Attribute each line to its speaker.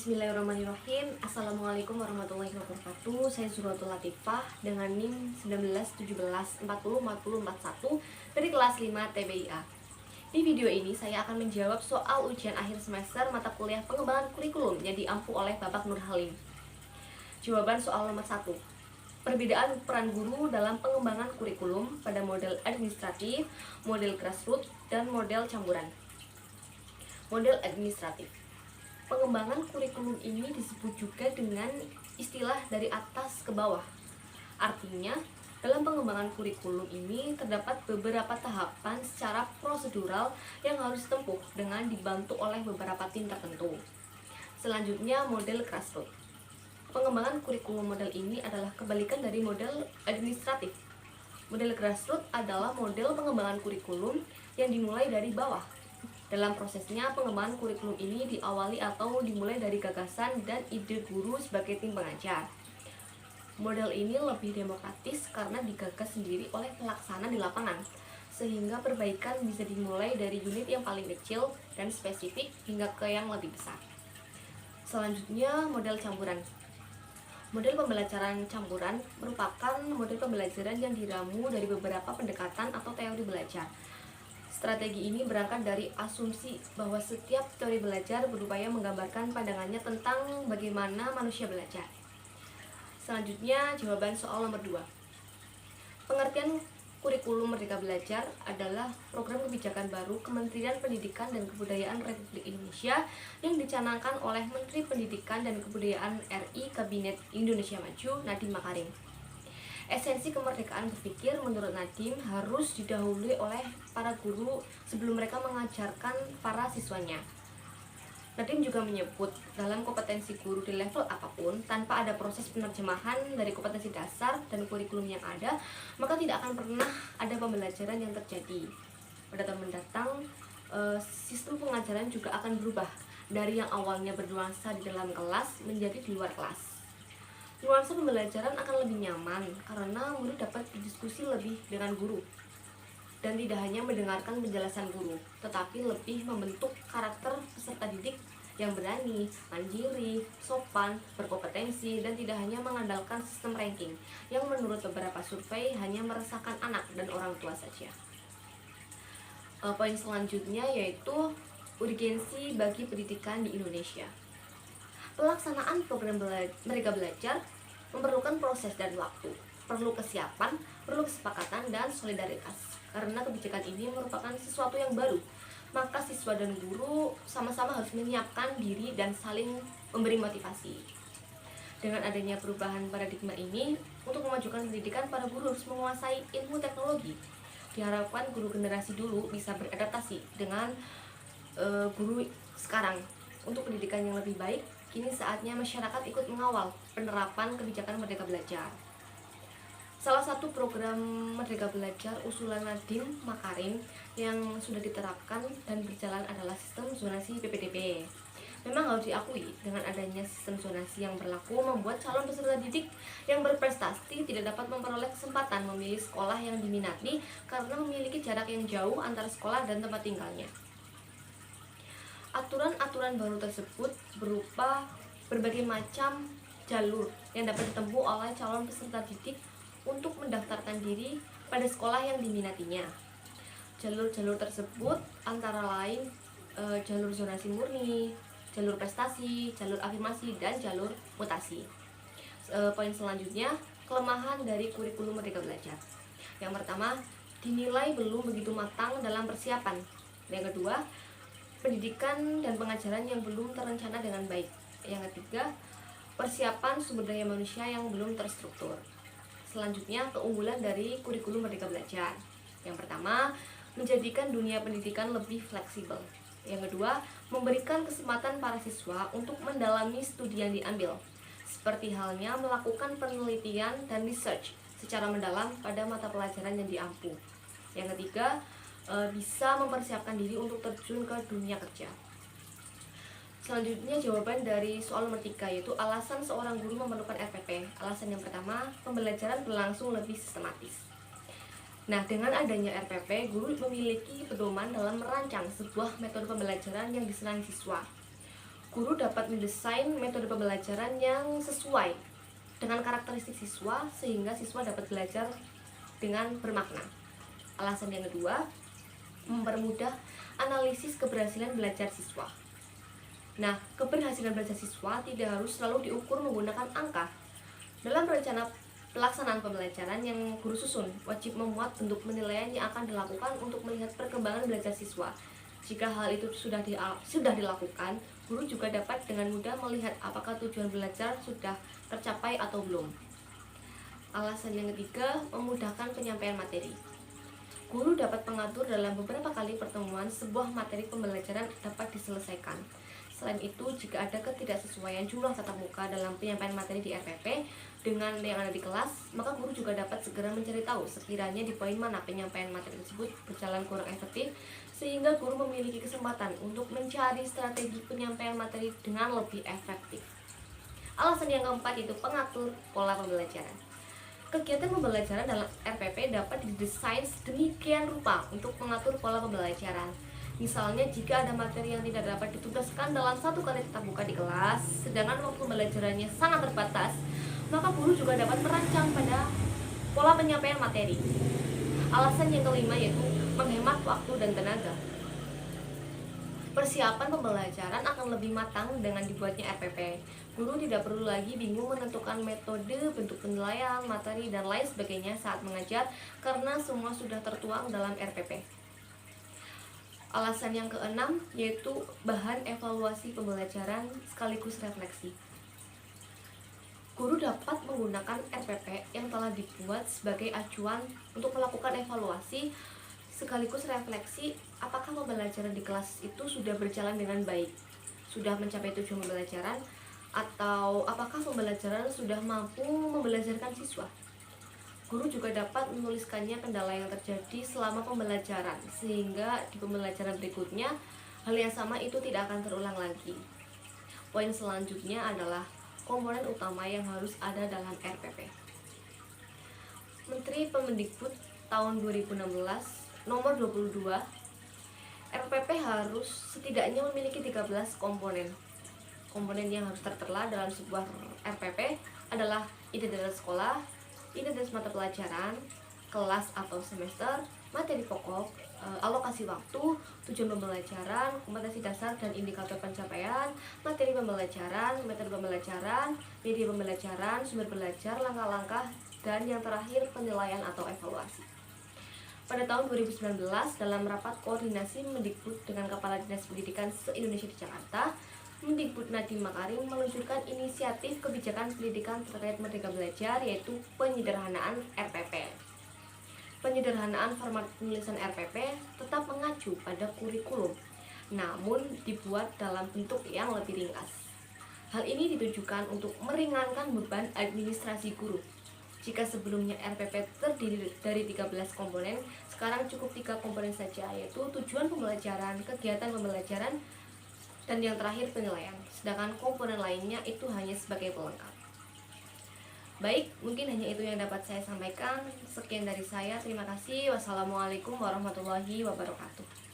Speaker 1: Bismillahirrahmanirrahim. Assalamualaikum warahmatullahi wabarakatuh. Saya Zuratul Latifah dengan NIM 1917404041 dari kelas 5 TBIA. Di video ini saya akan menjawab soal ujian akhir semester mata kuliah pengembangan kurikulum yang diampu oleh Bapak Nur Halim. Jawaban soal nomor 1. Perbedaan peran guru dalam pengembangan kurikulum pada model administratif, model grassroots, dan model campuran. Model administratif. Pengembangan kurikulum ini disebut juga dengan istilah dari atas ke bawah. Artinya, dalam pengembangan kurikulum ini terdapat beberapa tahapan secara prosedural yang harus ditempuh dengan dibantu oleh beberapa tim tertentu. Selanjutnya, model grassroots. Pengembangan kurikulum model ini adalah kebalikan dari model administratif. Model grassroots adalah model pengembangan kurikulum yang dimulai dari bawah. Dalam prosesnya, pengembangan kurikulum ini diawali atau dimulai dari gagasan dan ide guru sebagai tim pengajar. Model ini lebih demokratis karena digagas sendiri oleh pelaksana di lapangan, sehingga perbaikan bisa dimulai dari unit yang paling kecil dan spesifik hingga ke yang lebih besar. Selanjutnya, model campuran. Model pembelajaran campuran merupakan model pembelajaran yang diramu dari beberapa pendekatan atau teori belajar. Strategi ini berangkat dari asumsi bahwa setiap teori belajar berupaya menggambarkan pandangannya tentang bagaimana manusia belajar. Selanjutnya, jawaban soal nomor 2. Pengertian kurikulum Merdeka Belajar adalah program kebijakan baru Kementerian Pendidikan dan Kebudayaan Republik Indonesia yang dicanangkan oleh Menteri Pendidikan dan Kebudayaan RI Kabinet Indonesia Maju, Nadiem Makarim. Esensi kemerdekaan berpikir menurut Nadiem harus didahului oleh para guru sebelum mereka mengajarkan para siswanya. Nadiem juga menyebut dalam kompetensi guru di level apapun, tanpa ada proses penerjemahan dari kompetensi dasar dan kurikulum yang ada, maka tidak akan pernah ada pembelajaran yang terjadi. Pada tahun mendatang, sistem pengajaran juga akan berubah dari yang awalnya bernuansa di dalam kelas menjadi di luar kelas. Nuansa pembelajaran akan lebih nyaman karena murid dapat berdiskusi lebih dengan guru dan tidak hanya mendengarkan penjelasan guru, tetapi lebih membentuk karakter peserta didik yang berani, mandiri, sopan, berkompetensi, dan tidak hanya mengandalkan sistem ranking yang menurut beberapa survei hanya meresahkan anak dan orang tua saja. Poin selanjutnya yaitu urgensi bagi pendidikan di Indonesia. Pelaksanaan program Merdeka Belajar memerlukan proses dan waktu, perlu kesiapan, perlu kesepakatan, dan solidaritas. Karena kebijakan ini merupakan sesuatu yang baru, maka siswa dan guru sama-sama harus menyiapkan diri dan saling memberi motivasi. Dengan adanya perubahan paradigma ini, untuk memajukan pendidikan, para guru harus menguasai ilmu teknologi. Diharapkan guru generasi dulu bisa beradaptasi dengan guru sekarang untuk pendidikan yang lebih baik. Kini saatnya masyarakat ikut mengawal penerapan kebijakan Merdeka Belajar. Salah satu program Merdeka Belajar usulan Nadiem Makarim yang sudah diterapkan dan berjalan adalah sistem zonasi PPDB. Memang harus diakui, dengan adanya sistem zonasi yang berlaku membuat calon peserta didik yang berprestasi tidak dapat memperoleh kesempatan memilih sekolah yang diminati karena memiliki jarak yang jauh antara sekolah dan tempat tinggalnya. Aturan-aturan baru tersebut berupa berbagai macam jalur yang dapat ditempuh oleh calon peserta didik untuk mendaftarkan diri pada sekolah yang diminatinya. Jalur-jalur tersebut antara lain jalur zonasi murni, jalur prestasi, jalur afirmasi, dan jalur mutasi. Poin selanjutnya, kelemahan dari kurikulum Merdeka Belajar. Yang pertama, dinilai belum begitu matang dalam persiapan. Yang kedua, pendidikan dan pengajaran yang belum terencana dengan baik. Yang ketiga, persiapan sumber daya manusia yang belum terstruktur. Selanjutnya, keunggulan dari kurikulum Merdeka Belajar. Yang pertama, menjadikan dunia pendidikan lebih fleksibel. Yang kedua, memberikan kesempatan para siswa untuk mendalami studi yang diambil, seperti halnya melakukan penelitian dan research secara mendalam pada mata pelajaran yang diampu. Yang ketiga, bisa mempersiapkan diri untuk terjun ke dunia kerja. Selanjutnya, jawaban dari soal nomor 3 yaitu alasan seorang guru memerlukan RPP. Alasan yang pertama, pembelajaran berlangsung lebih sistematis. Nah, dengan adanya RPP, guru memiliki pedoman dalam merancang sebuah metode pembelajaran yang disenangi siswa. Guru dapat mendesain metode pembelajaran yang sesuai dengan karakteristik siswa sehingga siswa dapat belajar dengan bermakna. Alasan yang kedua, mempermudah analisis keberhasilan belajar siswa. Nah, keberhasilan belajar siswa tidak harus selalu diukur menggunakan angka. Dalam rencana pelaksanaan pembelajaran yang guru susun, wajib memuat bentuk penilaian yang akan dilakukan untuk melihat perkembangan belajar siswa. Jika hal itu sudah dilakukan, guru juga dapat dengan mudah melihat apakah tujuan belajar sudah tercapai atau belum. Alasan yang ketiga, memudahkan penyampaian materi. Guru dapat mengatur dalam beberapa kali pertemuan sebuah materi pembelajaran dapat diselesaikan. Selain itu, jika ada ketidaksesuaian jumlah tatap muka dalam penyampaian materi di RPP dengan yang ada di kelas, maka guru juga dapat segera mencari tahu sekiranya di poin mana penyampaian materi tersebut berjalan kurang efektif, sehingga guru memiliki kesempatan untuk mencari strategi penyampaian materi dengan lebih efektif. Alasan yang keempat itu pengatur pola pembelajaran. Kegiatan pembelajaran dalam RPP dapat didesain sedemikian rupa untuk mengatur pola pembelajaran. Misalnya, jika ada materi yang tidak dapat ditugaskan dalam satu kali tatap muka di kelas, sedangkan waktu pembelajarannya sangat terbatas, maka guru juga dapat merancang pada pola penyampaian materi. Alasan yang kelima yaitu menghemat waktu dan tenaga. Persiapan pembelajaran akan lebih matang dengan dibuatnya RPP. Guru tidak perlu lagi bingung menentukan metode, bentuk penilaian, materi, dan lain sebagainya saat mengajar karena semua sudah tertuang dalam RPP. Alasan yang keenam yaitu bahan evaluasi pembelajaran sekaligus refleksi. Guru dapat menggunakan RPP yang telah dibuat sebagai acuan untuk melakukan evaluasi sekaligus refleksi apakah pembelajaran di kelas itu sudah berjalan dengan baik, sudah mencapai tujuan pembelajaran, atau apakah pembelajaran sudah mampu membelajarkan siswa. Guru juga dapat menuliskannya kendala yang terjadi selama pembelajaran, sehingga di pembelajaran berikutnya hal yang sama itu tidak akan terulang lagi. Poin selanjutnya adalah komponen utama yang harus ada dalam RPP. Menteri Pemendikbud tahun 2016 nomor 22, RPP harus setidaknya memiliki 13 komponen. Komponen yang harus tertera dalam sebuah RPP adalah identitas sekolah, identitas mata pelajaran, kelas atau semester, materi pokok, alokasi waktu, tujuan pembelajaran, kompetensi dasar dan indikator pencapaian, materi pembelajaran, metode pembelajaran, media pembelajaran, sumber belajar, langkah-langkah, dan yang terakhir penilaian atau evaluasi. Pada tahun 2019, dalam rapat koordinasi Mendikbud dengan Kepala Dinas Pendidikan se-Indonesia di Jakarta, Mendikbud Nadiem Makarim meluncurkan inisiatif kebijakan pendidikan terkait Merdeka Belajar, yaitu penyederhanaan RPP. Penyederhanaan format penulisan RPP tetap mengacu pada kurikulum, namun dibuat dalam bentuk yang lebih ringkas. Hal ini ditujukan untuk meringankan beban administrasi guru. Jika sebelumnya RPP terdiri dari 13 komponen, sekarang cukup 3 komponen saja, yaitu tujuan pembelajaran, kegiatan pembelajaran, dan yang terakhir penilaian. Sedangkan komponen lainnya itu hanya sebagai pelengkap. Baik, mungkin hanya itu yang dapat saya sampaikan. Sekian dari saya, terima kasih. Wassalamualaikum warahmatullahi wabarakatuh.